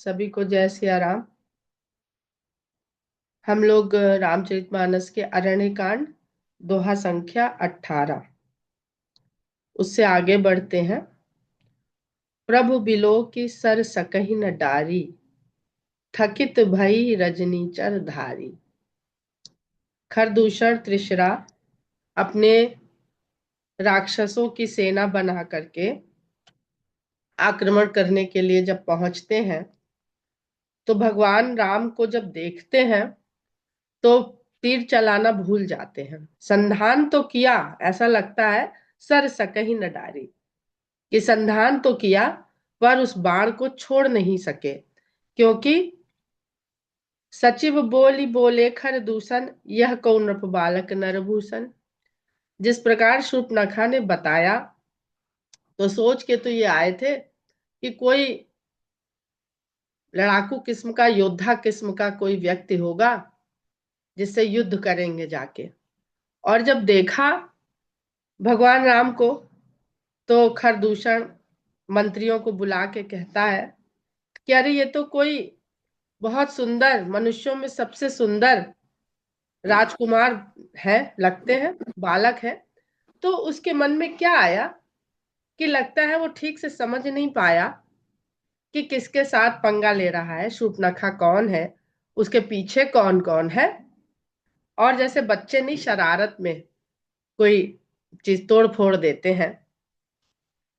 सभी को जय सिया राम। हम लोग रामचरितमानस के अरण्य कांड दोहा संख्या 18 उससे आगे बढ़ते हैं। प्रभु बिलो की सर सकहि न डारी, थकित भई रजनीचर धारी। खरदूषण त्रिशरा अपने राक्षसों की सेना बना करके आक्रमण करने के लिए जब पहुंचते हैं तो भगवान राम को जब देखते हैं तो तीर चलाना भूल जाते हैं। संधान तो किया, ऐसा लगता है सर सकहि न डारी, कि संधान तो किया पर उस बाण को छोड़ नहीं सके, क्योंकि सचिव बोली बोले खर दूषण, यह कौन नृप बालक नरभूषण। जिस प्रकार शूर्पणखा ने बताया तो सोच के तो ये आए थे कि कोई लड़ाकू किस्म का, योद्धा किस्म का कोई व्यक्ति होगा जिससे युद्ध करेंगे जाके। और जब देखा भगवान राम को तो खरदूषण मंत्रियों को बुला के कहता है कि अरे ये तो कोई बहुत सुंदर, मनुष्यों में सबसे सुंदर राजकुमार है, लगते हैं बालक है। तो उसके मन में क्या आया कि लगता है वो ठीक से समझ नहीं पाया कि किसके साथ पंगा ले रहा है, शूर्पणखा कौन है, उसके पीछे कौन कौन है। और जैसे बच्चे नहीं शरारत में कोई चीज तोड़ फोड़ देते हैं,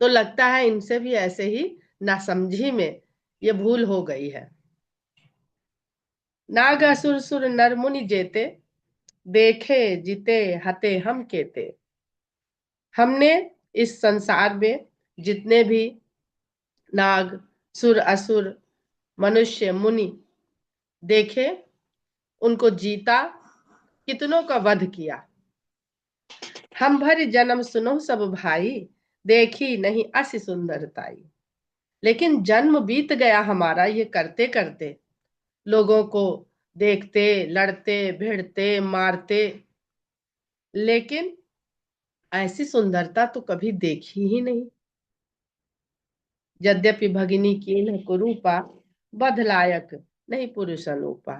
तो लगता है इनसे भी ऐसे ही नासमझी में ये भूल हो गई है। नाग असुर सुर नर मुनि जेते, देखे जिते हते हम केते। हमने इस संसार में जितने भी नाग, सुर, असुर, मनुष्य, मुनि देखे, उनको जीता, कितनों का वध किया। हम भर जन्म सुनो सब भाई, देखी नहीं अति सुंदरताई। लेकिन जन्म बीत गया हमारा ये करते करते, लोगों को देखते, लड़ते, भिड़ते, मारते, लेकिन ऐसी सुंदरता तो कभी देखी ही नहीं। यद्यपि भगिनी कीन्ह कुरूपा, बध लायक नहीं पुरुष अनूपा।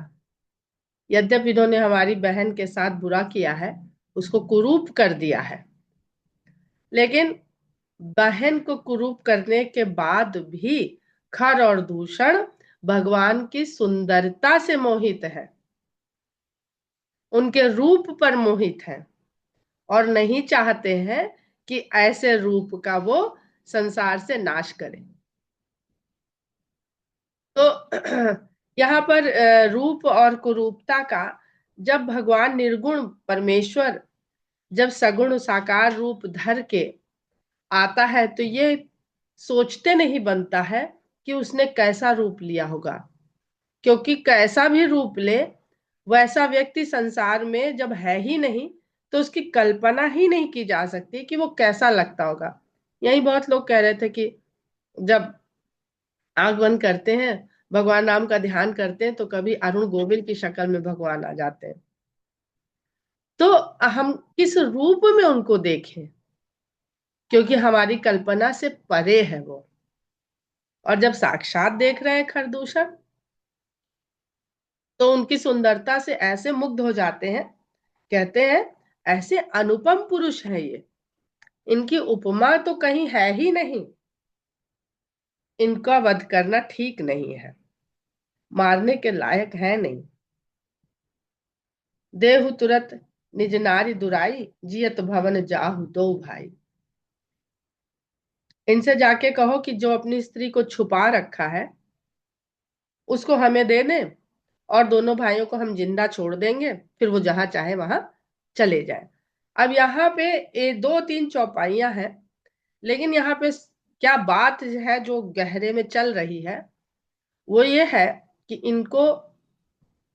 यद्यपि इन्होंने हमारी बहन के साथ बुरा किया है, उसको कुरूप कर दिया है, लेकिन बहन को कुरूप करने के बाद भी खर और दूषण भगवान की सुंदरता से मोहित है, उनके रूप पर मोहित है, और नहीं चाहते हैं कि ऐसे रूप का वो संसार से नाश करे। तो यहाँ पर रूप और कुरूपता का, जब भगवान निर्गुण परमेश्वर जब सगुण साकार रूप धर के आता है तो ये सोचते नहीं बनता है कि उसने कैसा रूप लिया होगा, क्योंकि कैसा भी रूप ले वैसा व्यक्ति संसार में जब है ही नहीं तो उसकी कल्पना ही नहीं की जा सकती कि वो कैसा लगता होगा। यही बहुत लोग कह रहे थे कि जब आंख बंद करते हैं, भगवान राम का ध्यान करते हैं, तो कभी अरुण गोविल की शक्ल में भगवान आ जाते हैं। तो हम किस रूप में उनको देखें, क्योंकि हमारी कल्पना से परे है वो। और जब साक्षात देख रहे हैं खरदूषण, तो उनकी सुंदरता से ऐसे मुग्ध हो जाते हैं, कहते हैं ऐसे अनुपम पुरुष है ये, इनकी उपमा तो कहीं है ही नहीं, इनका वध करना ठीक नहीं है, मारने के लायक है नहीं। देहु तुरत निज नारी दुराई, जियत भवन जाहु दो भाई। इनसे जाके कहो कि जो अपनी स्त्री को छुपा रखा है उसको हमें दे दें, और दोनों भाइयों को हम जिंदा छोड़ देंगे, फिर वो जहां चाहे वहां चले जाए। अब यहाँ पे दो तीन चौपाइयां हैं, लेकिन यहाँ पे क्या बात है जो गहरे में चल रही है, वो ये है कि इनको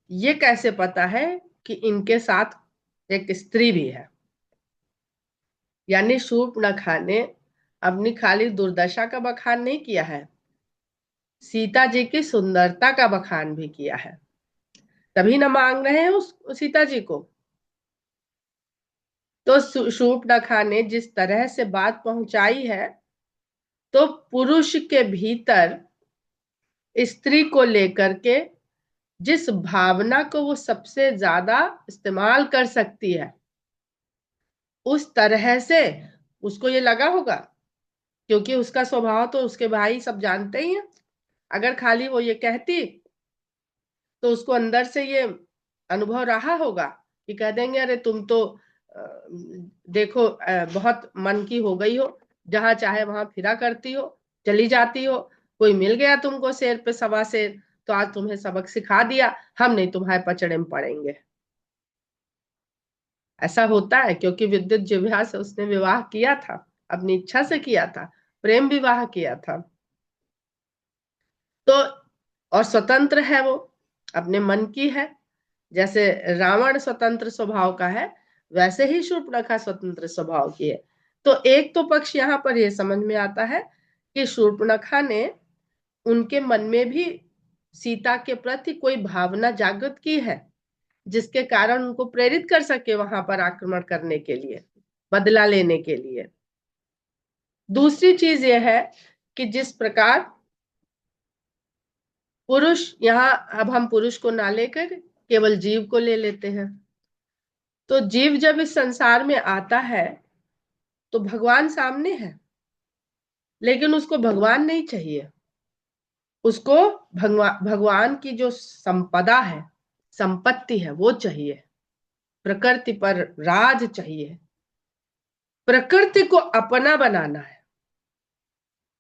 ये कैसे पता है कि इनके साथ एक स्त्री भी है। यानी शूर्पणखा ने अपनी खाली दुर्दशा का बखान नहीं किया है, सीता जी की सुंदरता का बखान भी किया है, तभी ना मांग रहे हैं उस सीता जी को। तो शूर्पणखा ने जिस तरह से बात पहुंचाई है, तो पुरुष के भीतर स्त्री को लेकर के जिस भावना को वो सबसे ज्यादा इस्तेमाल कर सकती है, उस तरह से उसको ये लगा होगा, क्योंकि उसका स्वभाव तो उसके भाई सब जानते ही हैं। अगर खाली वो ये कहती तो उसको अंदर से ये अनुभव रहा होगा कि कह देंगे अरे तुम तो देखो बहुत मन की हो गई हो, जहां चाहे वहां फिरा करती हो, चली जाती हो, कोई मिल गया तुमको शेर पे सवा शेर, तो आज तुम्हें सबक सिखा दिया, हम नहीं तुम्हारे पचड़े में पड़ेंगे। ऐसा होता है क्योंकि विद्युत जिह्वा से उसने विवाह किया था, अपनी इच्छा से किया था, प्रेम विवाह किया था। तो और स्वतंत्र है वो, अपने मन की है। जैसे रावण स्वतंत्र स्वभाव का है, वैसे ही शूर्पणखा स्वतंत्र स्वभाव की है। तो एक तो पक्ष यहाँ पर यह समझ में आता है कि शूर्पणखा ने उनके मन में भी सीता के प्रति कोई भावना जागृत की है, जिसके कारण उनको प्रेरित कर सके वहां पर आक्रमण करने के लिए, बदला लेने के लिए। दूसरी चीज यह है कि जिस प्रकार पुरुष, यहाँ अब हम पुरुष को ना लेकर केवल जीव को ले लेते हैं, तो जीव जब इस संसार में आता है तो भगवान सामने है, लेकिन उसको भगवान नहीं चाहिए। उसको भगवान की जो संपदा है, संपत्ति है, वो चाहिए। प्रकृति पर राज चाहिए, प्रकृति को अपना बनाना है।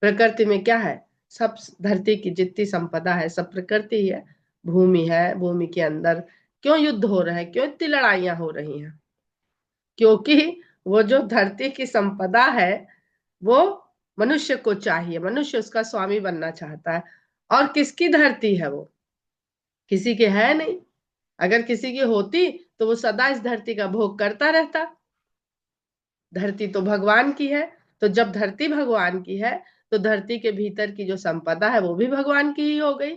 प्रकृति में क्या है, सब धरती की जितनी संपदा है सब प्रकृति ही है। भूमि है, भूमि के अंदर क्यों युद्ध हो रहे हैं, क्यों इतनी लड़ाइयां हो रही हैं? क्योंकि वो जो धरती की संपदा है वो मनुष्य को चाहिए, मनुष्य उसका स्वामी बनना चाहता है। और किसकी धरती है वो? किसी के है नहीं। अगर किसी की होती तो वो सदा इस धरती का भोग करता रहता। धरती तो भगवान की है, तो जब धरती भगवान की है तो धरती के भीतर की जो संपदा है वो भी भगवान की ही हो गई।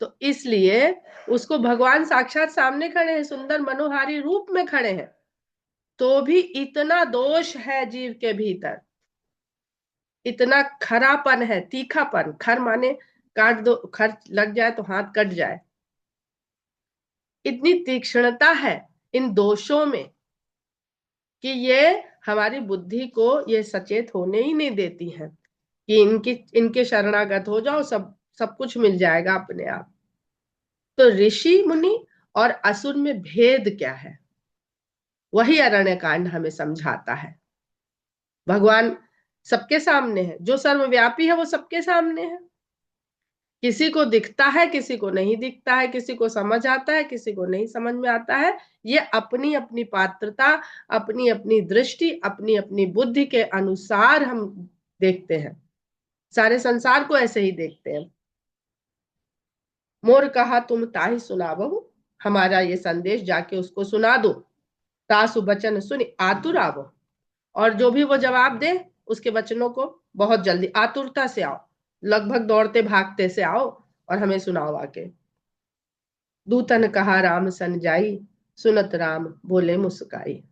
तो इसलिए उसको भगवान साक्षात सामने खड़े हैं, सुंदर मनोहारी रूप में खड़े हैं, तो भी इतना दोष है जीव के भीतर, इतना खरापन है, तीखापन। खर माने काट दो, खर लग जाए तो हाथ कट जाए, इतनी तीक्ष्णता है इन दोषों में कि ये हमारी बुद्धि को ये सचेत होने ही नहीं देती हैं कि इनके शरणागत हो जाओ, सब सब कुछ मिल जाएगा अपने आप। तो ऋषि मुनि और असुर में भेद क्या है, वही अरण्य कांड हमें समझाता है। भगवान सबके सामने है, जो सर्वव्यापी है वो सबके सामने है। किसी को दिखता है, किसी को नहीं दिखता है, किसी को समझ आता है, किसी को नहीं समझ में आता है। ये अपनी अपनी पात्रता, अपनी अपनी दृष्टि, अपनी अपनी बुद्धि के अनुसार हम देखते हैं, सारे संसार को ऐसे ही देखते हैं। मोर कहा तुम ताहि सुनावहु, हमारा ये संदेश जाके उसको सुना दो। तासु बचन सुनि आतुर आवो, और जो भी वो जवाब दे उसके वचनों को बहुत जल्दी आतुरता से आओ, लगभग दौड़ते भागते से आओ और हमें सुनाओ आके। दूतन कहा राम सन जाई, सुनत राम बोले मुस्काई।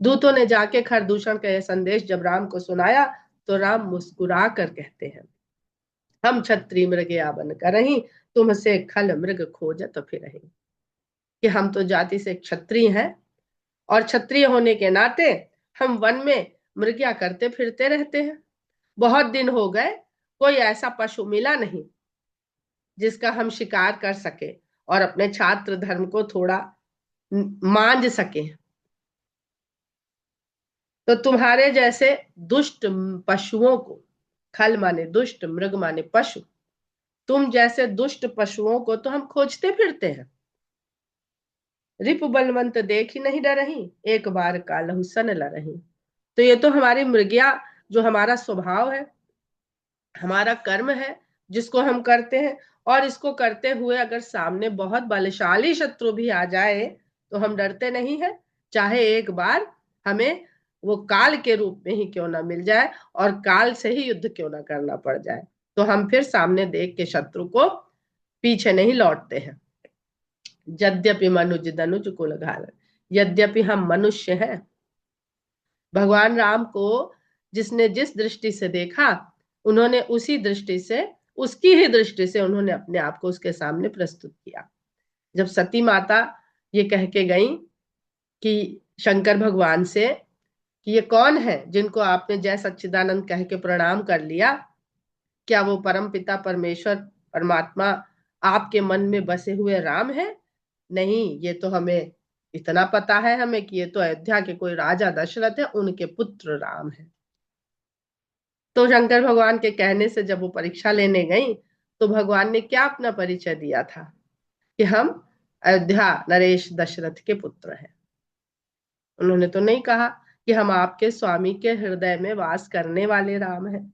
दूतों ने जाके खरदूषण का यह संदेश जब राम को सुनाया तो राम मुस्कुरा कर कहते हैं, हम क्षत्रिय मृगया बन करहीं, तुमसे खल मृग खोजत फिरहीं। कि हम तो जाति से क्षत्रिय हैं, और क्षत्रिय होने के नाते हम वन में मृग्या करते फिरते रहते हैं। बहुत दिन हो गए, कोई ऐसा पशु मिला नहीं जिसका हम शिकार कर सके और अपने छात्र धर्म को थोड़ा मांझ सके। तो तुम्हारे जैसे दुष्ट पशुओं को, खल माने दुष्ट, मृग माने पशु, तुम जैसे दुष्ट पशुओं को तो हम खोजते फिरते हैं। रिपु बलवंत देख ही नहीं डरही, एक बार कालहु सन लरही। तो ये तो हमारी मृग्या, जो हमारा स्वभाव है, हमारा कर्म है, जिसको हम करते हैं। और इसको करते हुए अगर सामने बहुत बलशाली शत्रु भी आ जाए तो हम डरते नहीं है, चाहे एक बार हमें वो काल के रूप में ही क्यों ना मिल जाए और काल से ही युद्ध क्यों ना करना पड़ जाए, तो हम फिर सामने देख के शत्रु को पीछे नहीं लौटते हैं। यद्यपि मनुज दनुज कुल घाल, यद्यपि हम मनुष्य हैं। भगवान राम को जिसने जिस दृष्टि से देखा, उन्होंने उसी दृष्टि से उसकी ही दृष्टि से उन्होंने अपने आप को उसके सामने प्रस्तुत किया। जब सती माता ये कह के गई कि शंकर भगवान से कि ये कौन है जिनको आपने जय सच्चिदानंद कह के प्रणाम कर लिया, क्या वो परम पिता परमेश्वर परमात्मा आपके मन में बसे हुए राम है? नहीं, ये तो हमें इतना पता है हमें कि ये तो अयोध्या के कोई राजा दशरथ है, उनके पुत्र राम है। तो शंकर भगवान के कहने से जब वो परीक्षा लेने गई तो भगवान ने क्या अपना परिचय दिया था कि हम अयोध्या नरेश दशरथ के पुत्र हैं। उन्होंने तो नहीं कहा कि हम आपके स्वामी के हृदय में वास करने वाले राम हैं।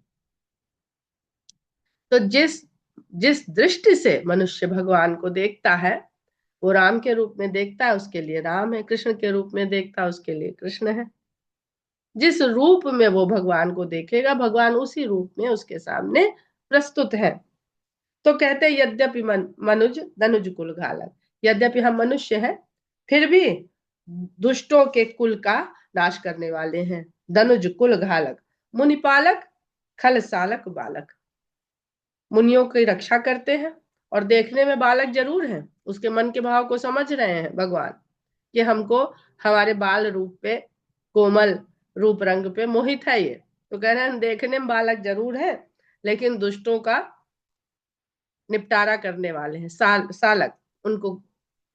तो जिस जिस दृष्टि से मनुष्य भगवान को देखता है वो राम के रूप में देखता है, उसके लिए राम है। कृष्ण के रूप में देखता है, उसके लिए कृष्ण है। जिस रूप में वो भगवान को देखेगा भगवान उसी रूप में उसके सामने प्रस्तुत है। तो कहते हैं यद्यपि मनुज धनुज कुल घालक, यद्यपि हम मनुष्य हैं फिर भी दुष्टों के कुल का नाश करने वाले हैं। धनुज कुल घालक, मुनिपालक, खल सालक बालक, मुनियों की रक्षा करते हैं और देखने में बालक जरूर हैं, उसके मन के भाव को समझ रहे हैं भगवान कि हमको हमारे बाल रूप पे, कोमल रूप रंग पे मोहित है ये। तो कह रहे हैं देखने में बालक जरूर है लेकिन दुष्टों का निपटारा करने वाले हैं, सालक, उनको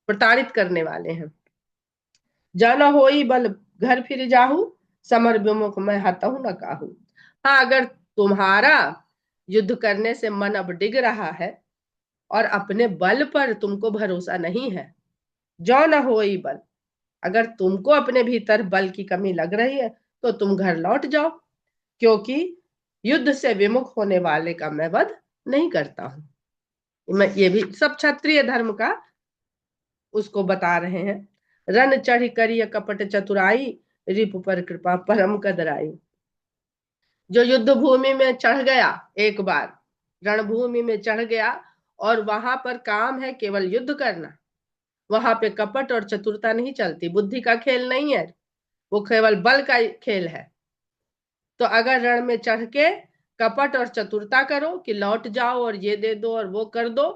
प्रताड़ित करने वाले हैं। जन होई बल घर फिर जाहू, समर विमुख मैं हतहु न काहू। हाँ, अगर तुम्हारा युद्ध करने से मन अब डिग रहा है और अपने बल पर तुमको भरोसा नहीं है, जो न होई बल, अगर तुमको अपने भीतर बल की कमी लग रही है तो तुम घर लौट जाओ, क्योंकि युद्ध से विमुख होने वाले का मैं वध नहीं करता हूं। ये भी सब क्षत्रिय धर्म का उसको बता रहे हैं। रन चढ़ी करिय कपट चतुराई, रिपु पर कृपा परम कदराई। जो युद्ध भूमि में चढ़ गया, एक बार रणभूमि में चढ़ गया और वहां पर काम है केवल युद्ध करना, वहां पे कपट और चतुरता नहीं चलती, बुद्धि का खेल नहीं है, वो केवल बल का खेल है। तो अगर रण में चढ़ के कपट और चतुरता करो कि लौट जाओ और ये दे दो और वो कर दो,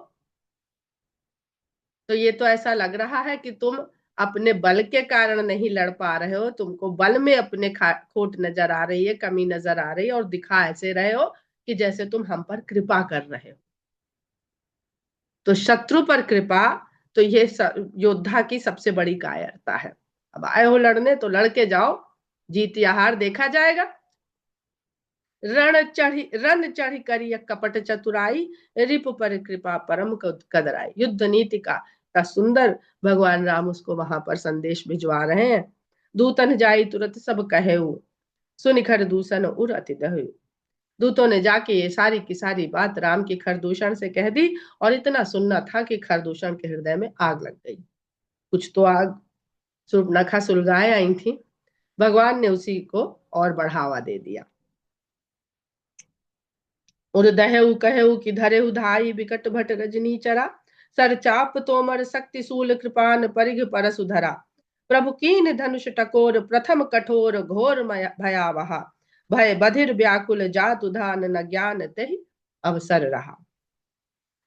तो ये तो ऐसा लग रहा है कि तुम अपने बल के कारण नहीं लड़ पा रहे हो, तुमको बल में अपने खोट नजर आ रही है, कमी नजर आ रही है और दिखा ऐसे रहे हो कि जैसे तुम हम पर कृपा कर रहे हो। तो शत्रु पर कृपा, तो ये योद्धा की सबसे बड़ी कायरता है। अब आए हो लड़ने तो लड़के जाओ, जीत या हार देखा जाएगा। रण चढ़ी करिय कपट चतुराई, रिपु पर कृपा परम कदराई। युद्ध नीति का सुंदर भगवान राम उसको वहां पर संदेश भिजवा रहे हैं। दूतन जाई तुरत सब कहे, सुन खर दूषण उर अति दहु। दूतों ने जाके ये सारी की सारी बात राम की खरदूषण से कह दी और इतना सुनना था कि खरदूषण के हृदय में आग लग गई। कुछ तो आग नखा सुलगाए आई थी, भगवान ने उसी को और बढ़ावा दे दिया। उर दहेउ कहेउ कि धरेउ धाई, विकट भट रजनी चरा, सर चाप तोमर शक्ति शूल कृपान परिघ परसु धरा। प्रभु कीन धनुष टकोर, प्रथम कठोर घोर भयावहा, भय बधिर व्याकुल जातु धान, न ज्ञान तेहि अवसर रहा।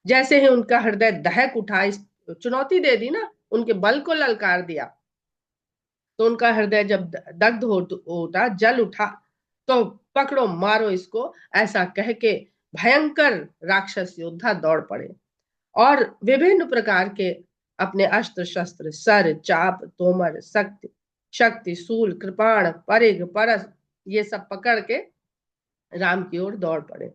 जैसे ही उनका हृदय दहक उठा, इस चुनौती दे दी ना, उनके बल को ललकार दिया, तो उनका हृदय जब दग्ध हो उठा, जल उठा, तो पकड़ो मारो इसको, ऐसा कह के भयंकर राक्षस योद्धा दौड़ पड़े और विभिन्न प्रकार के अपने अस्त्र शस्त्र, सर चाप तोमर शक्ति शक्ति शूल कृपाण परिघ परस, ये सब पकड़ के राम की ओर दौड़ पड़े।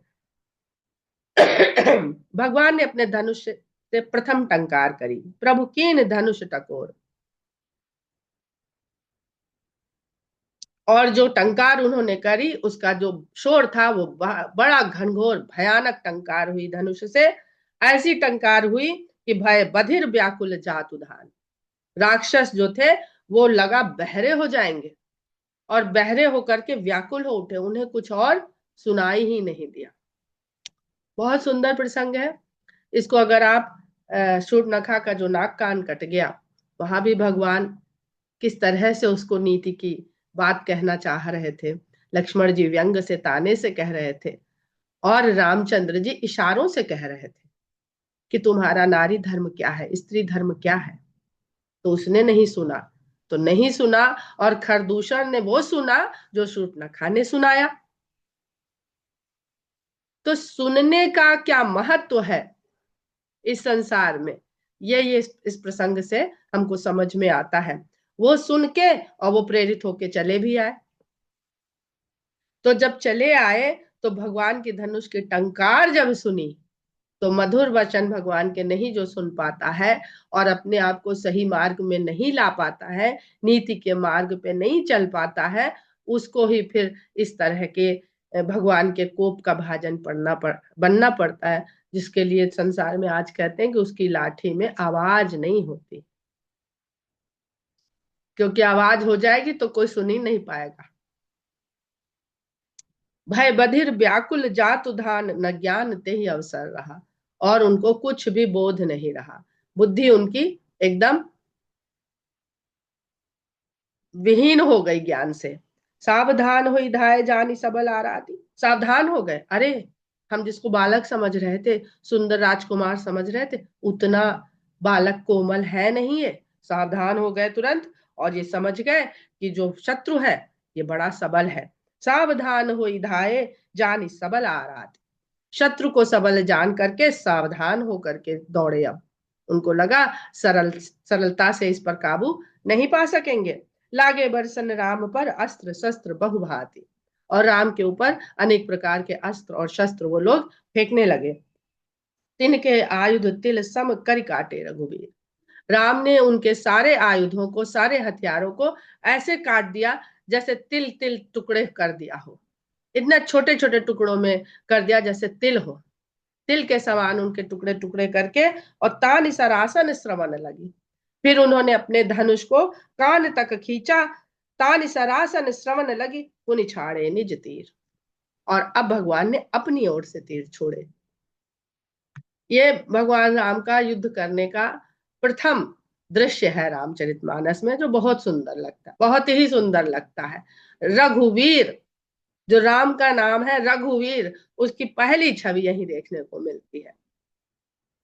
भगवान ने अपने धनुष से प्रथम टंकार करी। प्रभु कीन धनुष टकोर, और जो टंकार उन्होंने करी उसका जो शोर था वो बड़ा घनघोर भयानक टंकार हुई धनुष से। ऐसी टंकार हुई कि भय बधिर व्याकुल जातु धान, राक्षस जो थे वो लगा बहरे हो जाएंगे और बहरे होकर के व्याकुल हो उठे, उन्हें कुछ और सुनाई ही नहीं दिया। बहुत सुंदर प्रसंग है। इसको अगर आप शूर्पणखा का जो नाक कान कट गया, वहां भी भगवान किस तरह से उसको नीति की बात कहना चाह रहे थे। लक्ष्मण जी व्यंग से ताने से कह रहे थे और रामचंद्र जी इशारों से कह रहे थे कि तुम्हारा नारी धर्म क्या है, स्त्री धर्म क्या है। तो उसने नहीं सुना, तो नहीं सुना, और खरदूषण ने वो सुना जो शूर्पणखा ने सुनाया। तो सुनने का क्या महत्व है इस संसार में, ये इस प्रसंग से हमको समझ में आता है। वो सुन के और वो प्रेरित होके चले भी आए। तो जब चले आए तो भगवान की धनुष की टंकार जब सुनी, तो मधुर वचन भगवान के नहीं जो सुन पाता है और अपने आप को सही मार्ग में नहीं ला पाता है, नीति के मार्ग पे नहीं चल पाता है, उसको ही फिर इस तरह के भगवान के कोप का भाजन बनना पड़ता है, जिसके लिए संसार में आज कहते हैं कि उसकी लाठी में आवाज नहीं होती, क्योंकि आवाज हो जाएगी तो कोई सुन ही नहीं पाएगा। भय बधिर व्याकुल जातु धान, न ज्ञान ते ही अवसर रहा। और उनको कुछ भी बोध नहीं रहा, बुद्धि उनकी एकदम विहीन हो गई ज्ञान से। सावधान हुई धाय जानी सबल आराती, सावधान हो गए। अरे, हम जिसको बालक समझ रहे थे, सुंदर राजकुमार समझ रहे थे, उतना बालक कोमल है नहीं ये। सावधान हो गए तुरंत, और ये समझ गए कि जो शत्रु है ये बड़ा सबल है। सावधान हुई धाये जानी सबल आराती, शत्रु को सबल जान करके सावधान होकर के दौड़े। अब उनको लगा सरलता से इस पर काबू नहीं पा सकेंगे। लागे बरसन राम पर अस्त्र शस्त्र बहुभांति, और राम के ऊपर अनेक प्रकार के अस्त्र और शस्त्र वो लोग फेंकने लगे। तिनके आयुध तिल सम कर काटे रघुवीर, राम ने उनके सारे आयुधों को, सारे हथियारों को ऐसे काट दिया जैसे तिल तिल टुकड़े कर दिया हो। इतना छोटे छोटे टुकड़ों में कर दिया जैसे तिल हो, तिल के समान उनके टुकड़े टुकड़े करके, और तान सरासन श्रवण लगी। फिर उन्होंने अपने धनुष को कान तक खींचा, तान सरासन श्रवण लगी, पुनि छाड़े निज तीर। और अब भगवान ने अपनी ओर से तीर छोड़े। ये भगवान राम का युद्ध करने का प्रथम दृश्य है रामचरितमानस में, जो बहुत सुंदर लगता है, बहुत ही सुंदर लगता है। रघुवीर, जो राम का नाम है रघुवीर, उसकी पहली छवि यही देखने को मिलती है।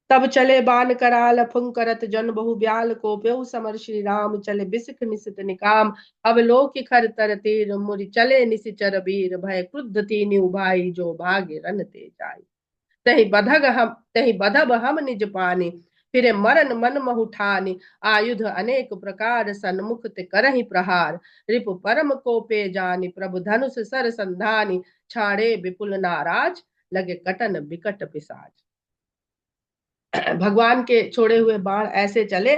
तब चले बान कराल फुंकरत जन बहु ब्याल को प्यो समर श्री राम चले बिसिक निसित निकाम। अब लोक खर तर तीर मुरि चले निसिचर वीर भय क्रुद्ध तीन उभाई जो भागे रन ते जाई। तही बधब हम निज पानी फिरे मरन मन महुठानी आयुध अनेक प्रकार सन्मुख ते करहि प्रहार रिपु परम को पे जानी प्रभु धनुष सर संधानी छाड़े विपुल नाराज लगे कटन बिकट पिसाज। भगवान के छोड़े हुए बाण ऐसे चले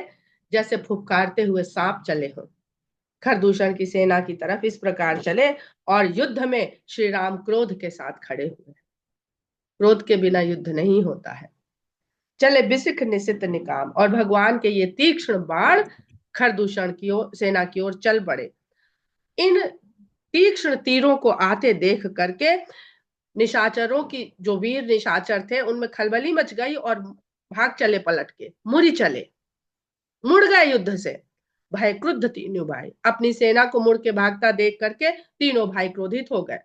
जैसे फुफकारते हुए सांप चले हों। खरदूषण की सेना की तरफ इस प्रकार चले, और युद्ध में श्री राम क्रोध के साथ खड़े हुए। क्रोध के बिना युद्ध नहीं होता है। चले बिसिख निसित निकाम, और भगवान के ये तीक्ष्ण बाण खरदूषण की ओर, सेना की ओर चल पड़े। इन तीक्ष्ण तीरों को आते देख करके निशाचरों की, जो वीर निशाचर थे, उनमें खलबली मच गई और भाग चले, पलट के मुड़ी चले, मुड़ गए युद्ध से। भय क्रुद्ध तीनों भाई, अपनी सेना को मुड़ के भागता देख करके तीनों भाई क्रोधित हो गए।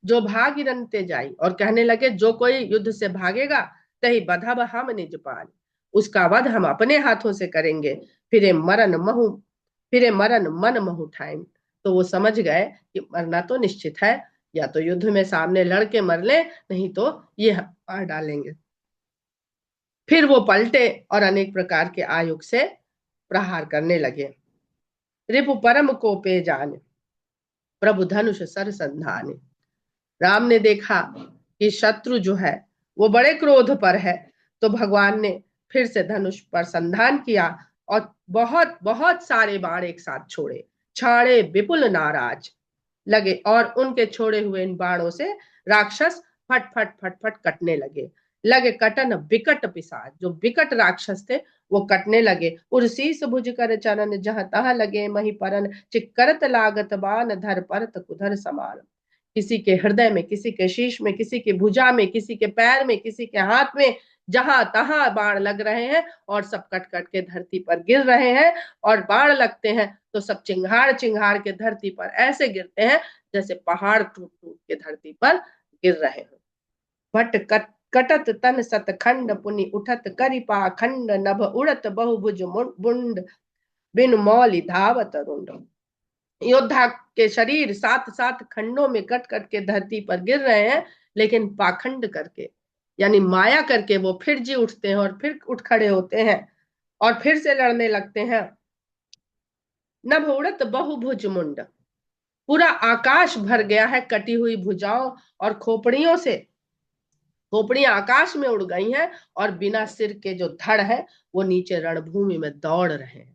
जो भाग रनते जाई, और कहने लगे जो कोई युद्ध से भागेगा तही बधब हम निज पान, उसका वध हम अपने हाथों से करेंगे। फिरे मरन मन महु ठाइन। तो वो समझ गए कि मरना तो निश्चित है, या तो युद्ध में सामने लड़के मर ले, नहीं तो ये मार डालेंगे। फिर वो पलटे और अनेक प्रकार के आयुध से प्रहार करने लगे। रिपु परम को पे जाने प्रभु धनुष सर संधाने। राम ने देखा कि शत्रु जो है वो बड़े क्रोध पर है, तो भगवान ने फिर से धनुष पर संधान किया और बहुत बहुत सारे बाण एक साथ छोड़े। छाड़े विपुल नाराज लगे, और उनके छोड़े हुए इन बाणों से राक्षस फट फट फट फट कटने लगे। कटन विकट पिशाच, जो विकट राक्षस थे वो कटने लगे। उर्सीस भुज कर चरण जहां तहां लगे मही परन चिक्करत लागत बान धर परत कुधर समान। किसी के हृदय में, किसी के शीश में, किसी की भुजा में, किसी के पैर में, किसी के हाथ में, जहां तहां बाण लग रहे हैं, और सब कट कट के धरती पर गिर रहे हैं। और बाण लगते हैं तो सब चिंगाड़ चिंगाड़ के धरती पर ऐसे गिरते हैं जैसे पहाड़ टूट टूट के धरती पर गिर रहे हैं। भट कटत तन सतखंड पुनि उठत करिपा खंड नभ उड़त बहुभुज बुंड बिन मौलि धावत रुंड। योद्धा के शरीर सात सात खंडों में कट कट के धरती पर गिर रहे हैं, लेकिन पाखंड करके यानी माया करके वो फिर जी उठते हैं और फिर उठ खड़े होते हैं और फिर से लड़ने लगते हैं। नभ उड़त बहुभुज मुंड, पूरा आकाश भर गया है कटी हुई भुजाओं और खोपड़ियों से। खोपड़ियां आकाश में उड़ गई हैं और बिना सिर के जो धड़ है वो नीचे रणभूमि में दौड़ रहे हैं।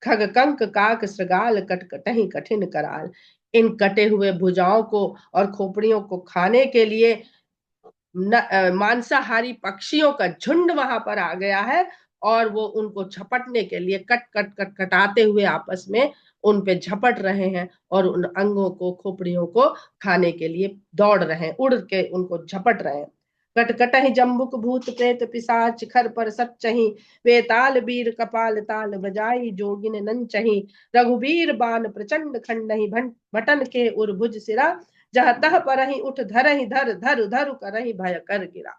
खग कंक काक श्रृगाल कटकटहि कठिन कराल, इन कटे हुए भुजाओं को और खोपड़ियों को खाने के लिए मांसाहारी पक्षियों का झुंड वहां पर आ गया है और वो उनको झपटने के लिए कट कट कट कटाते हुए आपस में उन पे झपट रहे हैं और उन अंगों को खोपड़ियों को खाने के लिए दौड़ रहे हैं, उड़ के उनको झपट रहे हैं। कटकटहि जम्बुक भूत प्रेत पिशाच खर पर सच्चही, वेताल बीर कपाल ताल बजाई जोगिन नंचही, रघुबीर बान प्रचंड खंडहि भटन के उर्भुज सिरा, जह तह परहि उठ धरहि धर धर धरु करहि भय कर गिरा।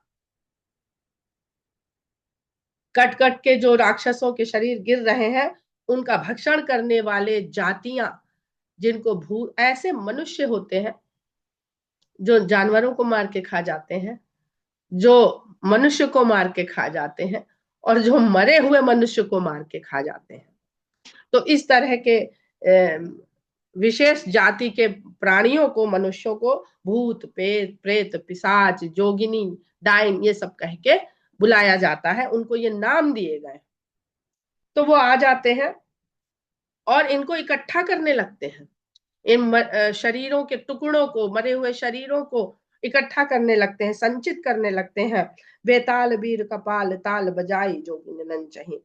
कट कट के जो राक्षसों के शरीर गिर रहे हैं उनका भक्षण करने वाले जातियां, जिनको भू ऐसे मनुष्य होते हैं जो जानवरों को मार के खा जाते हैं, जो मनुष्य को मार के खा जाते हैं और जो मरे हुए मनुष्य को मार के खा जाते हैं। तो इस तरह के विशेष जाति के प्राणियों को, मनुष्यों को भूत प्रेत प्रेत पिशाच जोगिनी डाइन ये सब कह के बुलाया जाता है, उनको ये नाम दिए गए। तो वो आ जाते हैं और इनको इकट्ठा करने लगते हैं, इन शरीरों के टुकड़ों को, मरे हुए शरीरों को इकट्ठा करने लगते हैं, संचित करने लगते हैं। बेताल बीर कपाल ताल बजाई जोगिन नंचही,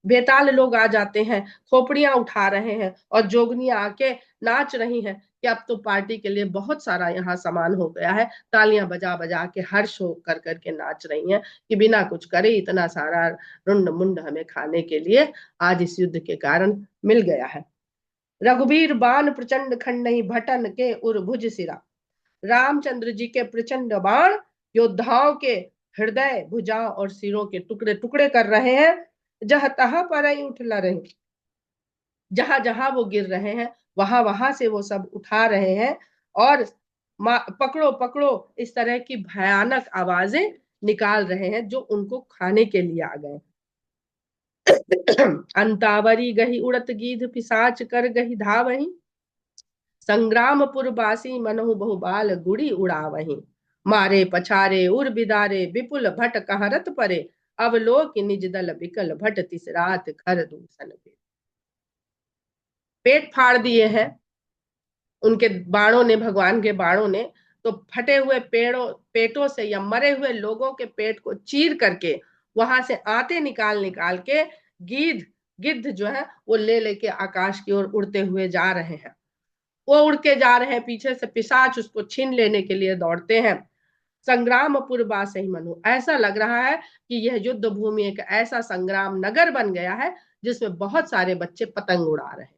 बेताल लोग आ जाते हैं, खोपड़ियां उठा रहे हैं और जोगनियां आके नाच रही हैं कि अब तो पार्टी के लिए बहुत सारा यहाँ सामान हो गया है। तालियां बजा बजा के हर्ष हो कर करके नाच रही हैं कि बिना कुछ करे इतना सारा रुंड मुंड हमें खाने के लिए आज इस युद्ध के कारण मिल गया है। रघुबीर बाण प्रचंड खंडहि भटन के उर्भुज सिरा, रामचंद्र जी के प्रचंड बाण योद्धाओं के हृदय भुजा और सिरों के टुकड़े टुकड़े कर रहे हैं। जह तहा पर ही उठ रहे, जहां जहां वो गिर रहे हैं वहां वहां से वो सब उठा रहे हैं और पकड़ो पकड़ो इस तरह की भयानक आवाजें निकाल रहे हैं जो उनको खाने के लिए आ गए। अंतावरी गही उड़त गीध पिसाच कर गही धावही, संग्रामपुर बासी मनहु बहुबाल गुड़ी उड़ावही, मारे पछारे उर बिदारे विपुल भट कहरत परे, अवलोक निज दल बिकल भट तिस रात खर दूषण पे। पेट फाड़ दिए हैं उनके बाणों ने, भगवान के बाणों ने। तो फटे हुए पेटों से या मरे हुए लोगों के पेट को चीर करके वहां से आते निकाल निकाल के गिद्ध जो है वो ले लेके आकाश की ओर उड़ते हुए जा रहे हैं। वो उड़ के जा रहे हैं, पीछे से पिशाच उसको छीन लेने के लिए दौड़ते हैं। संग्रामपुर बासहि मनु, ऐसा लग रहा है कि यह युद्ध भूमि एक ऐसा संग्राम नगर बन गया है जिसमें बहुत सारे बच्चे पतंग उड़ा रहे हैं,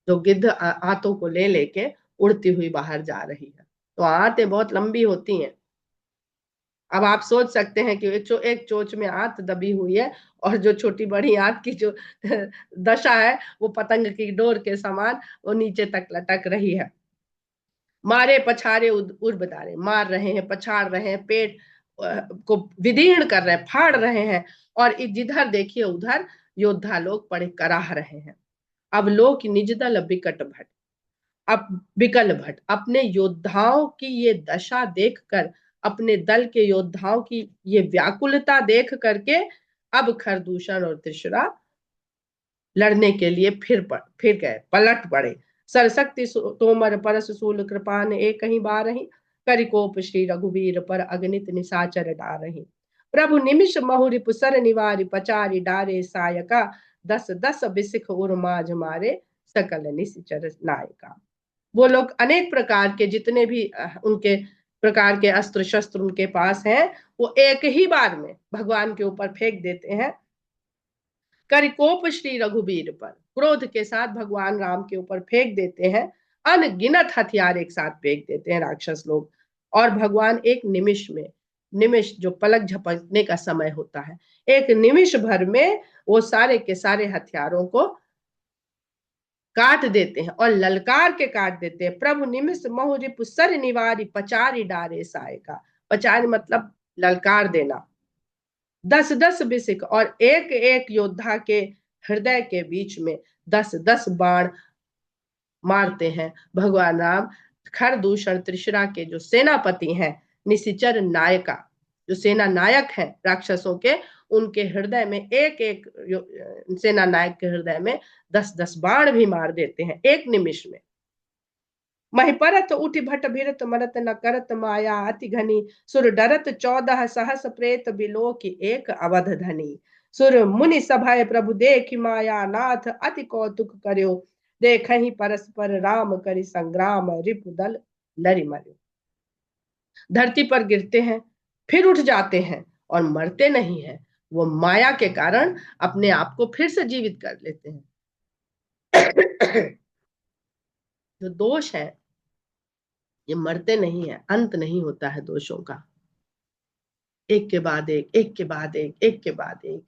जो गिद्ध आंतों को ले लेके उड़ती हुई बाहर जा रही है। तो आंतें बहुत लंबी होती हैं। अब आप सोच सकते हैं कि एक चोच में आंत दबी हुई है और जो छोटी बड़ी आंत की जो दशा है वो पतंग की डोर के समान वो नीचे तक लटक रही है। मारे पछारे उर बदारे, मार रहे हैं, पछाड़ रहे हैं, पेट को विदीर्ण कर रहे हैं, फाड़ रहे हैं और जिधर देखिए उधर योद्धा लोग पड़े कराह रहे हैं। अब लोग निज दल बिकट भट, अब बिकल भट अपने योद्धाओं की ये दशा देखकर, अपने दल के योद्धाओं की ये व्याकुलता देख करके अब खरदूषण और त्रिशुरा लड़ने के लिए फिर गए, पलट पड़े। सरशक्ति तोमर परस सूल कृपान एक ही बार ही, करिकोप श्री रघुवीर पर अगणित निशाचर डारही, प्रभु निमिष महुरि पुसर निवारि पचारि डारे सायका, दस दस बिसिख उर माज मारे सकल निश्चर नायका। वो लोग अनेक प्रकार के जितने भी उनके प्रकार के अस्त्र शस्त्र उनके पास हैं वो एक ही बार में भगवान के ऊपर फेंक देते हैं। करिकोप श्री रघुवीर पर, क्रोध के साथ भगवान राम के ऊपर फेंक देते हैं। अनगिनत हथियार एक साथ फेंक देते हैं राक्षस लोग और भगवान एक निमिष में, निमिष जो पलक झपकने का समय होता है, एक निमिष भर में वो सारे के सारे हथियारों को काट देते हैं और ललकार के काट देते हैं। प्रभु निमिष महु रिपु सर निवारी पचारी डारे साय का। पचारी मतलब ललकार देना। 10-10 बिसिक और एक एक योद्धा के हृदय के बीच में 10-10 बाण मारते हैं भगवान राम। खरदूषण त्रिशरा के जो सेनापति हैं, निशिचर नायका जो सेना नायक हैं राक्षसों के, उनके हृदय में एक एक सेना नायक के हृदय में 10-10 बाण भी मार देते हैं एक निमिष में। महिपरत उठ भट भिरत मरत न करत माया अति घनी, सुर डरत 14 सहस प्रेत बिलो की एक अवध धनी। सुर मुनि सभय प्रभु देख माया नाथ अति कौतुक कर्यो, देखहि परस्पर राम करि संग्राम रिपु दल लरि मर्यो। धरती पर गिरते हैं, फिर उठ जाते हैं और मरते नहीं हैं। वो माया के कारण अपने आप को फिर से जीवित कर लेते हैं। जो दोष है ये मरते नहीं है, अंत नहीं होता है दोषों का। एक के बाद एक, एक के बाद एक, एक के बाद एक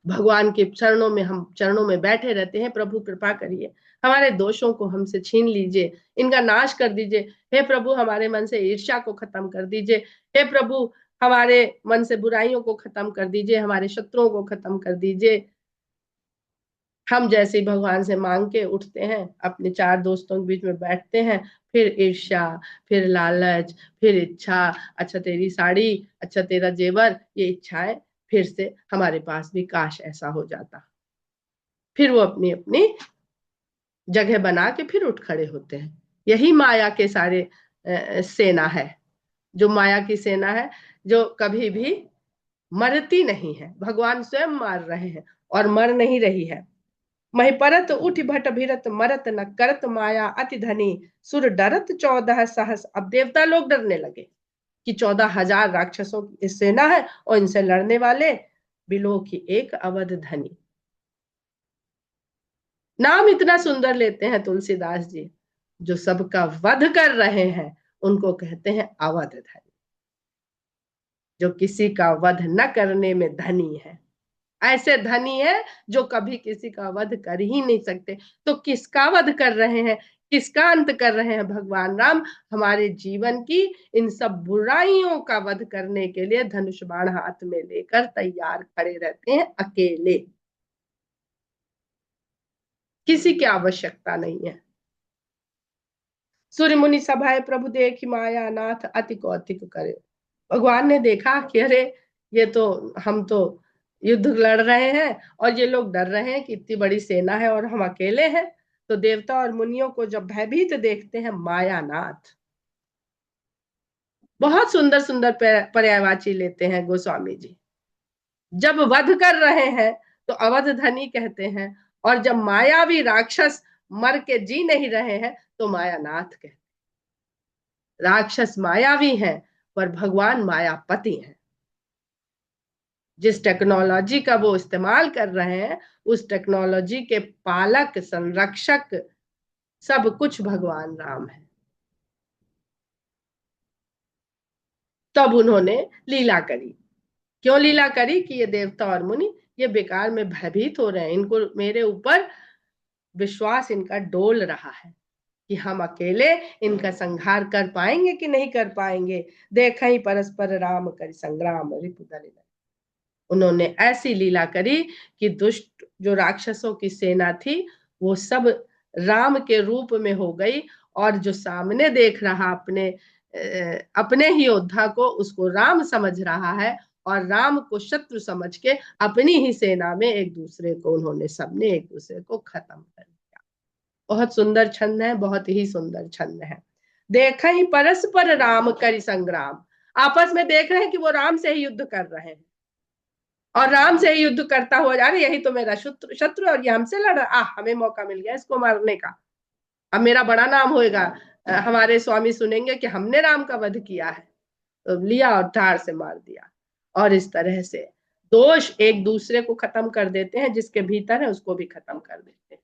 भगवान के चरणों में, हम चरणों में बैठे रहते हैं। प्रभु कृपा करिए, हमारे दोषों को हमसे छीन लीजिए, इनका नाश कर दीजिए। हे प्रभु हमारे मन से ईर्ष्या को खत्म कर दीजिए। हे प्रभु हमारे मन से बुराइयों को खत्म कर दीजिए, हमारे शत्रुओं को खत्म कर दीजिए। हम जैसे भगवान से मांग के उठते हैं, अपने 4 दोस्तों के बीच में बैठते हैं, फिर ईर्ष्या, फिर लालच, फिर इच्छा, अच्छा तेरी साड़ी, अच्छा तेरा जेवर, ये इच्छाएं फिर से हमारे पास भी काश ऐसा हो जाता। फिर वो अपनी अपनी जगह बना के फिर उठ खड़े होते हैं। यही माया के सारे सेना है, जो माया की सेना है, जो कभी भी मरती नहीं है। भगवान स्वयं मार रहे हैं और मर नहीं रही है। महिपरत उठ भट भिरत मरत न करत माया अति धनी, सुर डरत 14 सहस। अब देवता लोग डरने लगे कि 14,000 राक्षसों की सेना है और इनसे लड़ने वाले बिलो की एक अवध धनी। नाम इतना सुंदर लेते हैं तुलसीदास जी, जो सबका वध कर रहे हैं उनको कहते हैं अवध धनी, जो किसी का वध न करने में धनी है। ऐसे धनी है जो कभी किसी का वध कर ही नहीं सकते। तो किसका वध कर रहे हैं, किसका अंत कर रहे हैं भगवान राम? हमारे जीवन की इन सब बुराइयों का वध करने के लिए धनुष बाण हाथ में लेकर तैयार खड़े रहते हैं अकेले। किसी की आवश्यकता नहीं है। सूर्य मुनि सभाए प्रभु देखि माया नाथ अति कौतिक करे। भगवान ने देखा कि अरे ये तो, हम तो युद्ध लड़ रहे हैं और ये लोग डर रहे हैं कि इतनी बड़ी सेना है और हम अकेले हैं। तो देवता और मुनियों को जब भयभीत देखते हैं मायानाथ, बहुत सुंदर सुंदर पर्यायवाची लेते हैं गोस्वामी जी। जब वध कर रहे हैं तो अवध धनी कहते हैं, और जब मायावी राक्षस मर के जी नहीं रहे हैं तो मायानाथ कहते हैं। राक्षस मायावी हैं पर भगवान मायापति हैं। जिस टेक्नोलॉजी का वो इस्तेमाल कर रहे हैं, उस टेक्नोलॉजी के पालक, संरक्षक, सब कुछ भगवान राम है। तब उन्होंने लीला करी। क्यों लीला करी? कि ये देवता और मुनि ये बेकार में भयभीत हो रहे हैं, इनको मेरे ऊपर विश्वास इनका डोल रहा है कि हम अकेले इनका संहार कर पाएंगे कि नहीं कर पाएंगे। देखा ही परस्पर राम कर संग्राम रिपुदल। उन्होंने ऐसी लीला करी कि दुष्ट जो राक्षसों की सेना थी वो सब राम के रूप में हो गई, और जो सामने देख रहा अपने ही योद्धा को, उसको राम समझ रहा है, और राम को शत्रु समझ के अपनी ही सेना में एक दूसरे को, उन्होंने सबने एक दूसरे को खत्म कर दिया। बहुत सुंदर छंद है, बहुत ही सुंदर छंद है। देखा ही परस्पर राम करि संग्राम, आपस में देख रहे हैं कि वो राम से ही युद्ध कर रहे हैं और राम से युद्ध करता हुआ जा रहा है। यही तो मेरा शत्रु और ये हमसे लड़ रहा, हमें मौका मिल गया इसको मारने का, अब मेरा बड़ा नाम होएगा, हमारे स्वामी सुनेंगे कि हमने राम का वध किया है। तो लिया और धार से मार दिया। और इस तरह से दोष एक दूसरे को खत्म कर देते हैं, जिसके भीतर है उसको भी खत्म कर देते हैं।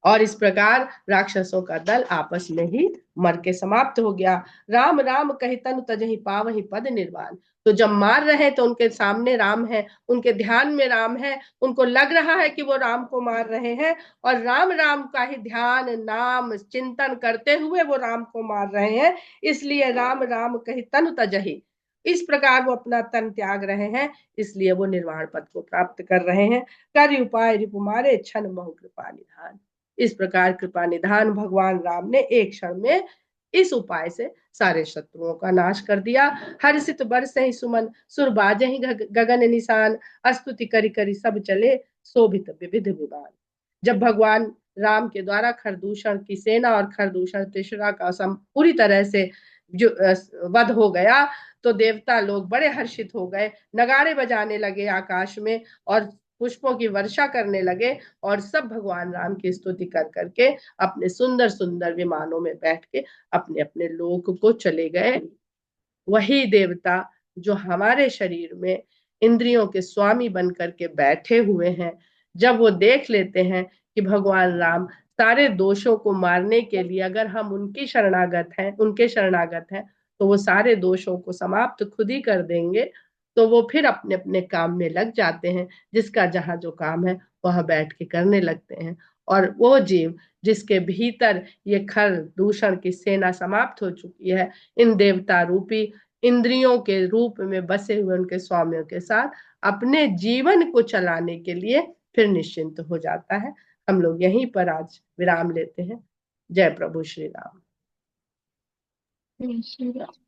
और इस प्रकार राक्षसों का दल आपस में ही मर के समाप्त हो गया। राम राम कहि तनु तजहि पावहि पद निर्वाण। तो जब मार रहे तो उनके सामने राम है, उनके ध्यान में राम है, उनको लग रहा है कि वो राम को मार रहे हैं, और राम राम का ही ध्यान नाम चिंतन करते हुए वो राम को मार रहे हैं। इसलिए राम राम कहि तनु तजहि, इस प्रकार वो अपना तन त्याग रहे हैं, इसलिए वो निर्वाण पद को प्राप्त कर रहे हैं। कर उपाय रिपु मारे क्षण महु कृपा निधान। इस प्रकार कृपा निधान भगवान राम ने एक क्षण में इस उपाय से सारे शत्रुओं का नाश कर दिया। हर्षित बरसहि सुमन सुर बाजहि गगन निशान, स्तुति करि करि सब चले शोभित विविध विमान। जब भगवान राम के द्वारा खरदूषण की सेना और खरदूषण त्रिशुरा का पूरी तरह से जो वध हो गया, तो देवता लोग बड़े हर्षित हो गए, नगाड़े बजाने लगे आकाश में और पुष्पों की वर्षा करने लगे, और सब भगवान राम की स्तुति कर करके अपने सुंदर सुंदर विमानों में बैठ के अपने अपने लोक को चले गए। वही देवता जो हमारे शरीर में इंद्रियों के स्वामी बन करके बैठे हुए हैं, जब वो देख लेते हैं कि भगवान राम सारे दोषों को मारने के लिए अगर हम उनके शरणागत हैं, तो वो सारे दोषों को समाप्त खुद ही कर देंगे। तो वो फिर अपने अपने काम में लग जाते हैं, जिसका जहां जो काम है वहां बैठ के करने लगते हैं। और वो जीव जिसके भीतर ये खर दूषण की सेना समाप्त हो चुकी है, इन देवता रूपी इंद्रियों के रूप में बसे हुए उनके स्वामियों के साथ अपने जीवन को चलाने के लिए फिर निश्चिंत हो जाता है। हम लोग यहीं पर आज विराम लेते हैं। जय प्रभु श्री राम। जय श्री राम।